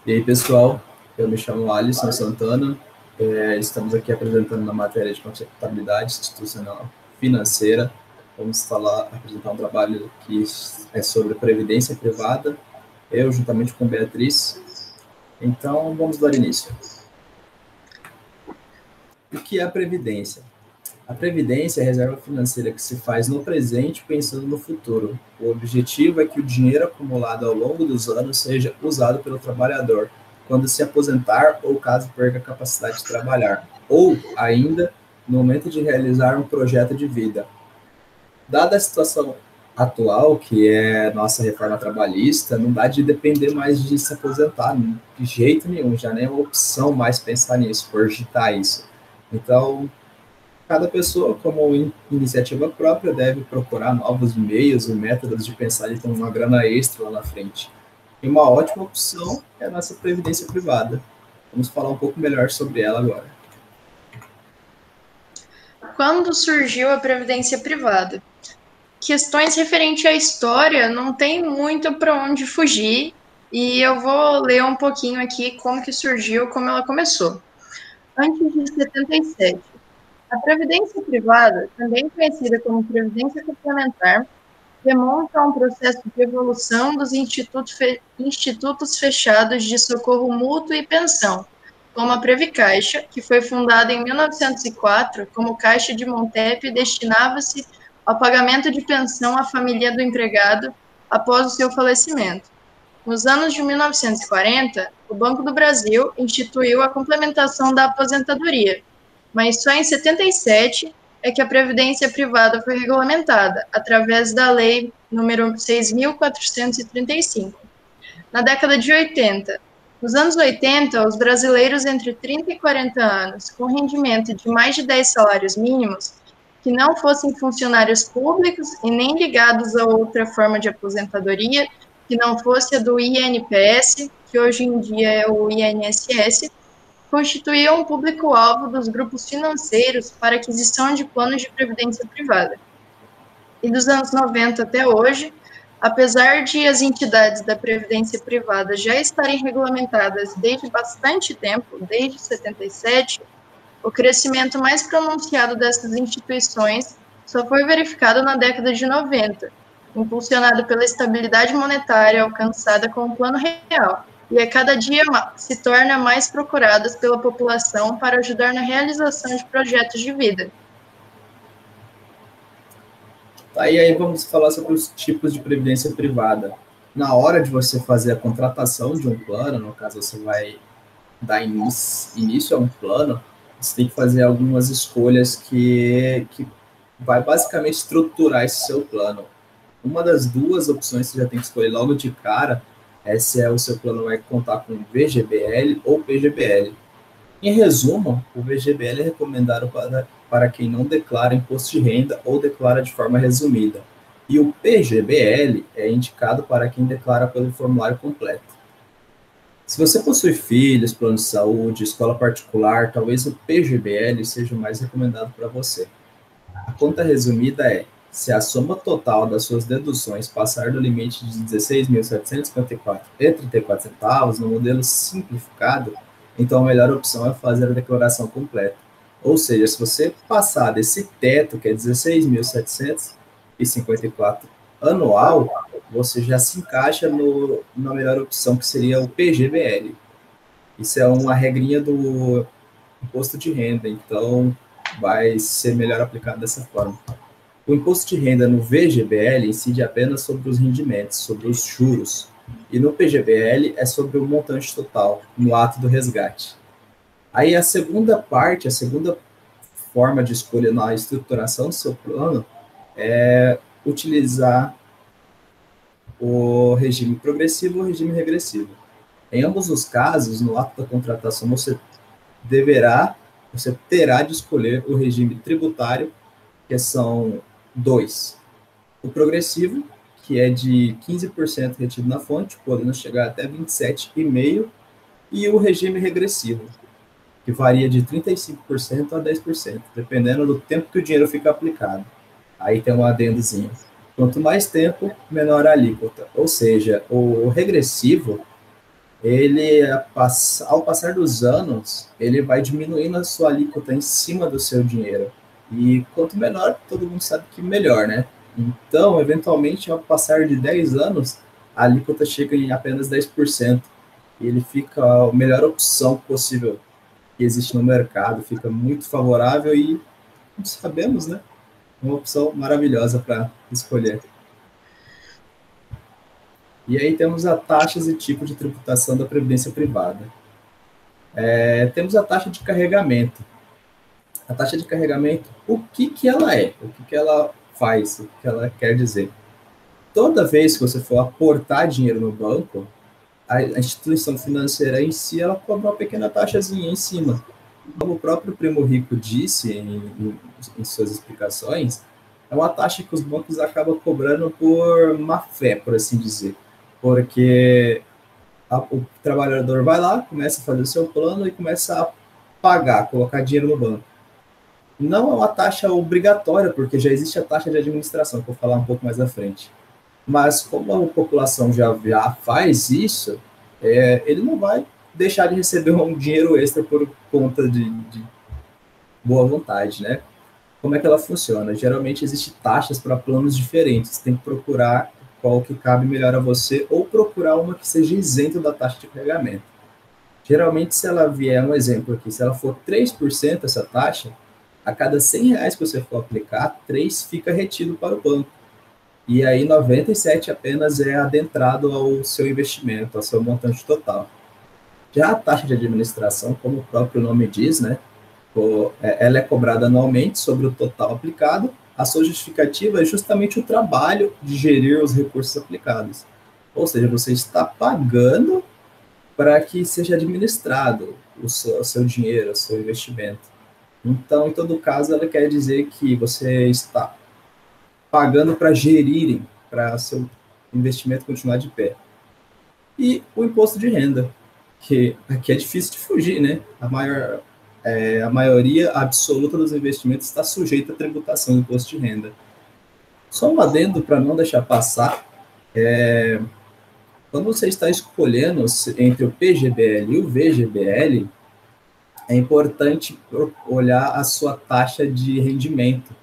E aí, pessoal, eu me chamo Alisson Santana, estamos aqui apresentando na matéria de contabilidade institucional financeira. Vamos apresentar um trabalho que é sobre previdência privada, eu juntamente com Beatriz. Então, vamos dar início. O que é a previdência? A previdência é a reserva financeira que se faz no presente pensando no futuro. O objetivo é que o dinheiro acumulado ao longo dos anos seja usado pelo trabalhador quando se aposentar ou caso perca a capacidade de trabalhar, ou ainda no momento de realizar um projeto de vida. Dada a situação atual, que é nossa reforma trabalhista, não dá de depender mais de se aposentar, de jeito nenhum, já nem é uma opção mais pensar nisso, cogitar isso. Então, cada pessoa, como iniciativa própria, deve procurar novos meios e métodos de pensar em ter uma grana extra lá na frente. E uma ótima opção é a nossa previdência privada. Vamos falar um pouco melhor sobre ela agora. Quando surgiu a previdência privada? Questões referentes à história não tem muito para onde fugir, e eu vou ler um pouquinho aqui como que surgiu, como ela começou. Antes de 77, a previdência privada, também conhecida como previdência complementar, remonta a um processo de evolução dos institutos fechados de socorro mútuo e pensão, como a Previcaixa, que foi fundada em 1904 como Caixa de Montep e destinava-se ao pagamento de pensão à família do empregado após o seu falecimento. Nos anos de 1940, o Banco do Brasil instituiu a complementação da aposentadoria, mas só em 77 é que a previdência privada foi regulamentada, através da Lei nº 6.435. Na década de 80, nos anos 80, os brasileiros entre 30 e 40 anos, com rendimento de mais de 10 salários mínimos, que não fossem funcionários públicos e nem ligados a outra forma de aposentadoria, que não fosse a do INPS, que hoje em dia é o INSS, constituíam um público-alvo dos grupos financeiros para aquisição de planos de previdência privada. E dos anos 90 até hoje, apesar de as entidades da previdência privada já estarem regulamentadas desde bastante tempo, desde 77, o crescimento mais pronunciado dessas instituições só foi verificado na década de 90, impulsionado pela estabilidade monetária alcançada com o Plano Real, e a cada dia se torna mais procuradas pela população para ajudar na realização de projetos de vida. Tá, e aí vamos falar sobre os tipos de previdência privada. Na hora de você fazer a contratação de um plano, no caso você vai dar início a um plano, você tem que fazer algumas escolhas que vai basicamente estruturar esse seu plano. Uma das duas opções que você já tem que escolher logo de cara é se o seu plano vai contar com VGBL ou PGBL. Em resumo, o VGBL é recomendado para quem não declara imposto de renda ou declara de forma resumida. E o PGBL é indicado para quem declara pelo formulário completo. Se você possui filhos, plano de saúde, escola particular, talvez o PGBL seja o mais recomendado para você. A conta resumida é: se a soma total das suas deduções passar do limite de 16.754,34 centavos no modelo simplificado, então a melhor opção é fazer a declaração completa. Ou seja, se você passar desse teto, que é 16.754 anual, você já se encaixa na melhor opção, que seria o PGBL. Isso é uma regrinha do imposto de renda, então vai ser melhor aplicado dessa forma. O imposto de renda no VGBL incide apenas sobre os rendimentos, sobre os juros, e no PGBL é sobre o montante total, no ato do resgate. Aí a segunda parte, a segunda forma de escolha na estruturação do seu plano é utilizar o regime progressivo ou o regime regressivo. Em ambos os casos, no ato da contratação, você terá de escolher o regime tributário, que são dois. O progressivo, que é de 15% retido na fonte, podendo chegar até 27,5%, e o regime regressivo, que varia de 35% a 10%, dependendo do tempo que o dinheiro fica aplicado. Aí tem um adendozinho. Quanto mais tempo, menor a alíquota. Ou seja, o regressivo ele, ao passar dos anos, ele vai diminuindo a sua alíquota em cima do seu dinheiro. E quanto menor, todo mundo sabe que melhor, né? Então, eventualmente, ao passar de 10 anos, a alíquota chega em apenas 10%. E ele fica a melhor opção possível que existe no mercado, fica muito favorável e, como sabemos, né? Uma opção maravilhosa para escolher. E aí temos a taxas e tipo de tributação da previdência privada. Temos a taxa de carregamento. A taxa de carregamento, o que ela é? O que ela faz? O que ela quer dizer? Toda vez que você for aportar dinheiro no banco, a instituição financeira em si, ela cobra uma pequena taxazinha em cima. Como o próprio Primo Rico disse em suas explicações, é uma taxa que os bancos acabam cobrando por má fé, por assim dizer. Porque o trabalhador vai lá, começa a fazer o seu plano e começa a pagar, colocar dinheiro no banco. Não é uma taxa obrigatória, porque já existe a taxa de administração, que eu vou falar um pouco mais à frente. Mas como a população já faz isso, ele não vai deixar de receber um dinheiro extra por conta de boa vontade, né? Como é que ela funciona? Geralmente existem taxas para planos diferentes. Você tem que procurar qual que cabe melhor a você ou procurar uma que seja isenta da taxa de carregamento. Geralmente, se ela vier, um exemplo aqui, se ela for 3% essa taxa, a cada R$100 que você for aplicar, 3 fica retido para o banco. E aí 97 apenas é adentrado ao seu investimento, ao seu montante total. Já a taxa de administração, como o próprio nome diz, né, ela é cobrada anualmente sobre o total aplicado. A sua justificativa é justamente o trabalho de gerir os recursos aplicados. Ou seja, você está pagando para que seja administrado o seu dinheiro, o seu investimento. Então, em todo caso, ela quer dizer que você está pagando para gerirem, para seu investimento continuar de pé. E o imposto de renda, que aqui é difícil de fugir, né? A maioria absoluta dos investimentos está sujeita à tributação do imposto de renda. Só um adendo para não deixar passar, quando você está escolhendo entre o PGBL e o VGBL, é importante olhar a sua taxa de rendimento,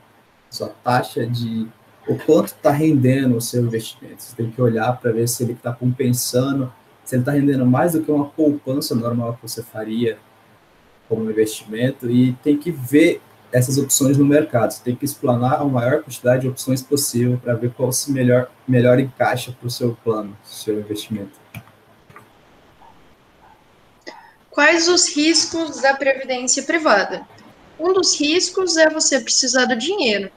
sua taxa de o quanto está rendendo o seu investimento. Você tem que olhar para ver se ele está compensando, se ele está rendendo mais do que uma poupança normal que você faria como investimento, e tem que ver essas opções no mercado. Você tem que explanar a maior quantidade de opções possível para ver qual se melhor encaixa para o seu plano, seu investimento. Quais os riscos da previdência privada? Um dos riscos é você precisar do dinheiro.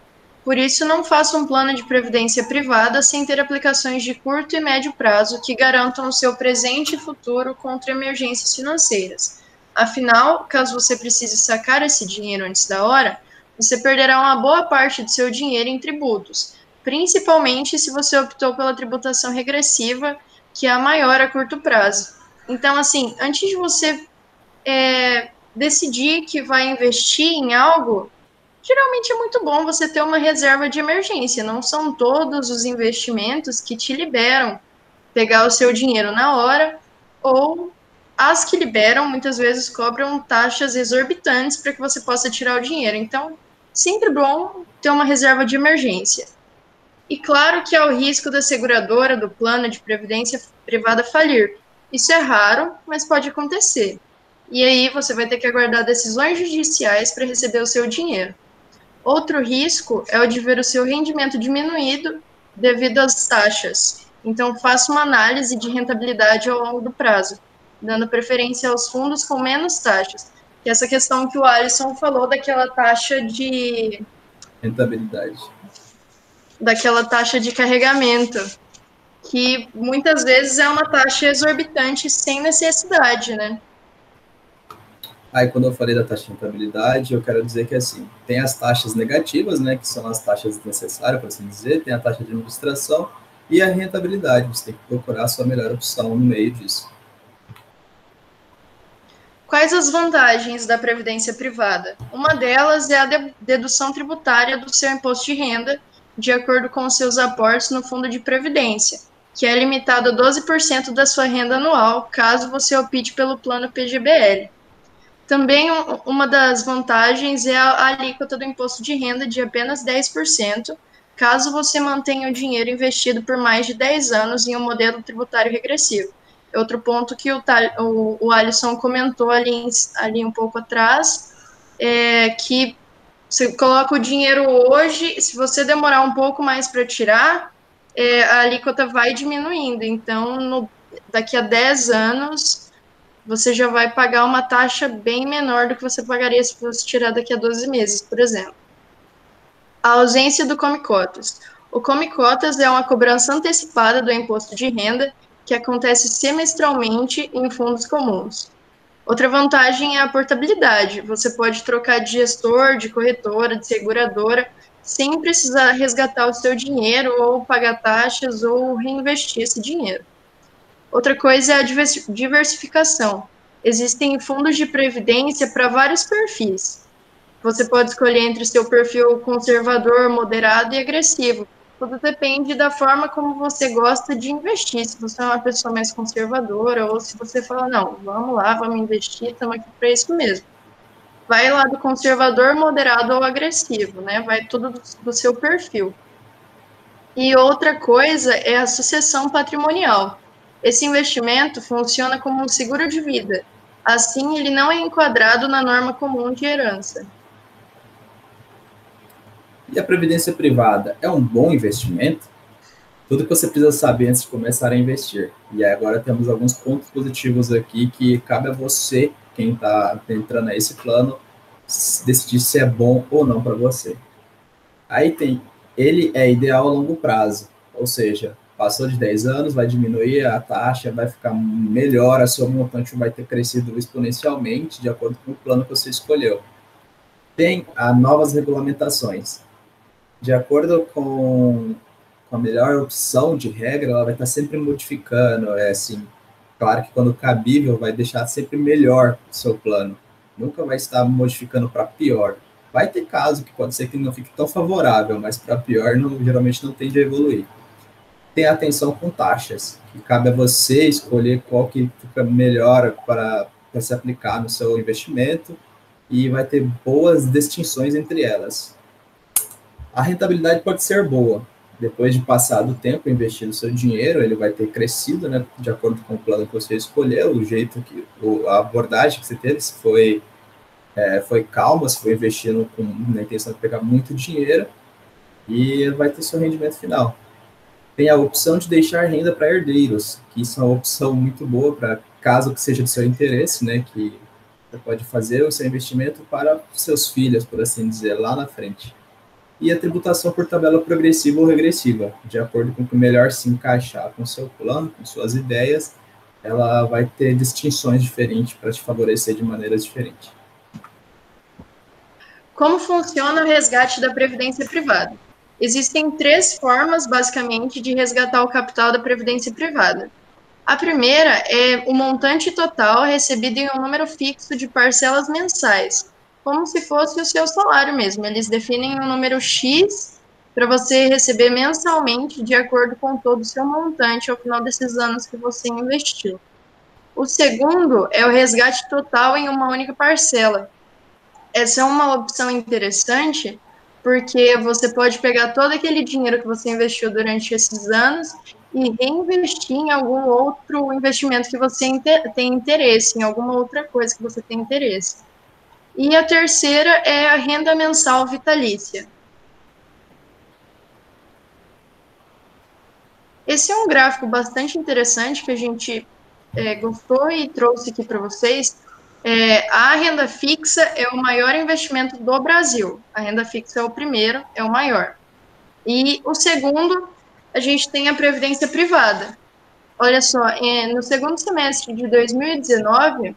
Por isso, não faça um plano de previdência privada sem ter aplicações de curto e médio prazo que garantam o seu presente e futuro contra emergências financeiras. Afinal, caso você precise sacar esse dinheiro antes da hora, você perderá uma boa parte do seu dinheiro em tributos, principalmente se você optou pela tributação regressiva, que é a maior a curto prazo. Então, assim, antes de você decidir que vai investir em algo, geralmente é muito bom você ter uma reserva de emergência. Não são todos os investimentos que te liberam pegar o seu dinheiro na hora, ou as que liberam muitas vezes cobram taxas exorbitantes para que você possa tirar o dinheiro. Então, sempre bom ter uma reserva de emergência. E claro que há o risco da seguradora do plano de previdência privada falir. Isso é raro, mas pode acontecer. E aí você vai ter que aguardar decisões judiciais para receber o seu dinheiro. Outro risco é o de ver o seu rendimento diminuído devido às taxas. Então, faça uma análise de rentabilidade ao longo do prazo, dando preferência aos fundos com menos taxas. Que é essa questão que o Alisson falou daquela taxa de rentabilidade. Daquela taxa de carregamento, que muitas vezes é uma taxa exorbitante sem necessidade, né? Aí, quando eu falei da taxa de rentabilidade, eu quero dizer que, assim, tem as taxas negativas, né, que são as taxas necessárias, por assim dizer, tem a taxa de administração e a rentabilidade. Você tem que procurar a sua melhor opção no meio disso. Quais as vantagens da previdência privada? Uma delas é a dedução tributária do seu imposto de renda, de acordo com os seus aportes no fundo de previdência. que é limitado a 12% da sua renda anual, caso você opte pelo plano PGBL. Também uma das vantagens é a alíquota do imposto de renda de apenas 10%, caso você mantenha o dinheiro investido por mais de 10 anos em um modelo tributário regressivo. Outro ponto que o Alisson comentou ali um pouco atrás, é que você coloca o dinheiro hoje, se você demorar um pouco mais para tirar, a alíquota vai diminuindo. Então, daqui a 10 anos, você já vai pagar uma taxa bem menor do que você pagaria se fosse tirar daqui a 12 meses, por exemplo. A ausência do Come Cotas. O Come Cotas é uma cobrança antecipada do imposto de renda que acontece semestralmente em fundos comuns. Outra vantagem é a portabilidade. Você pode trocar de gestor, de corretora, de seguradora, sem precisar resgatar o seu dinheiro ou pagar taxas ou reinvestir esse dinheiro. Outra coisa é a diversificação. Existem fundos de previdência para vários perfis. Você pode escolher entre seu perfil conservador, moderado e agressivo. Tudo depende da forma como você gosta de investir. Se você é uma pessoa mais conservadora ou se você fala, não, vamos lá, vamos investir, estamos aqui para isso mesmo. Vai lá do conservador, moderado ou agressivo, né? Vai tudo do seu perfil. E outra coisa é a sucessão patrimonial. Esse investimento funciona como um seguro de vida. Assim, ele não é enquadrado na norma comum de herança. E a previdência privada é um bom investimento? Tudo que você precisa saber antes de começar a investir. E agora temos alguns pontos positivos aqui que cabe a você, quem está entrando nesse plano, decidir se é bom ou não para você. Aí ele é ideal a longo prazo, ou seja, passou de 10 anos, vai diminuir a taxa, vai ficar melhor, a seu montante vai ter crescido exponencialmente de acordo com o plano que você escolheu. Tem novas regulamentações. De acordo com a melhor opção de regra, ela vai estar sempre modificando. Assim, claro que quando cabível, vai deixar sempre melhor o seu plano. Nunca vai estar modificando para pior. Vai ter caso que pode ser que não fique tão favorável, mas para pior geralmente não tende a evoluir. Tem atenção com taxas, que cabe a você escolher qual que fica melhor para se aplicar no seu investimento e vai ter boas distinções entre elas. A rentabilidade pode ser boa. Depois de passar do tempo investindo seu dinheiro, ele vai ter crescido, né, de acordo com o plano que você escolheu, o jeito a abordagem que você teve, se foi calma, se foi investindo na intenção de pegar muito dinheiro, e vai ter seu rendimento final. Tem a opção de deixar renda para herdeiros, que isso é uma opção muito boa para caso que seja de seu interesse, né, que você pode fazer o seu investimento para seus filhos, por assim dizer, lá na frente. E a tributação por tabela progressiva ou regressiva, de acordo com o que melhor se encaixar com o seu plano, com suas ideias, ela vai ter distinções diferentes para te favorecer de maneiras diferentes. Como funciona o resgate da previdência privada? Existem 3 formas, basicamente, de resgatar o capital da previdência privada. A primeira é o montante total recebido em um número fixo de parcelas mensais, como se fosse o seu salário mesmo. Eles definem um número X para você receber mensalmente de acordo com todo o seu montante ao final desses anos que você investiu. O segundo é o resgate total em uma única parcela. Essa é uma opção interessante porque você pode pegar todo aquele dinheiro que você investiu durante esses anos e reinvestir em algum outro investimento que você tem interesse, em alguma outra coisa que você tem interesse. E a terceira é a renda mensal vitalícia. Esse é um gráfico bastante interessante que a gente gostou e trouxe aqui para vocês. A renda fixa é o maior investimento do Brasil. A renda fixa é o primeiro, é o maior. E o segundo, a gente tem a previdência privada. Olha só, no segundo semestre de 2019,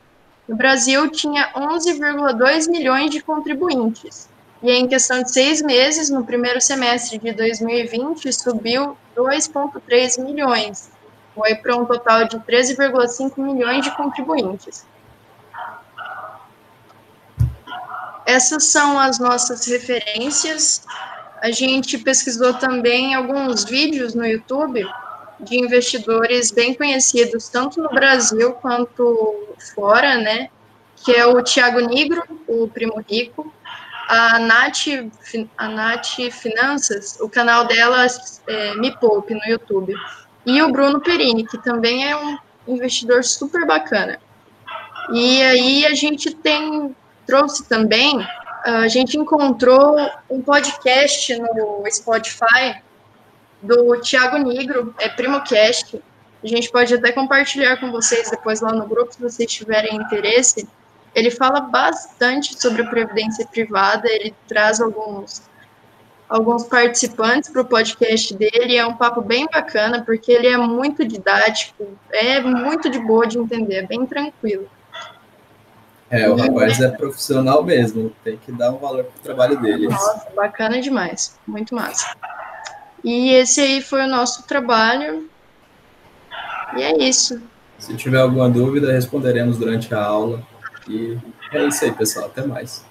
o Brasil tinha 11,2 milhões de contribuintes. E em questão de 6 meses, no primeiro semestre de 2020, subiu 2,3 milhões. Foi para um total de 13,5 milhões de contribuintes. Essas são as nossas referências. A gente pesquisou também alguns vídeos no YouTube de investidores bem conhecidos, tanto no Brasil quanto fora, né? Que é o Thiago Nigro, o Primo Rico, a Nath Finanças, o canal dela é Me Poupe no YouTube, e o Bruno Perini, que também é um investidor super bacana. E aí a gente trouxe também, a gente encontrou um podcast no Spotify do Thiago Nigro, é PrimoCast. A gente pode até compartilhar com vocês depois lá no grupo, se vocês tiverem interesse. Ele fala bastante sobre a previdência privada, ele traz alguns participantes para o podcast dele, é um papo bem bacana, porque ele é muito didático, é muito de boa de entender, é bem tranquilo. O rapaz é profissional mesmo, tem que dar um valor pro trabalho dele. Nossa, bacana demais, muito massa. E esse aí foi o nosso trabalho, e é isso. Se tiver alguma dúvida, responderemos durante a aula. E é isso aí, pessoal. Até mais.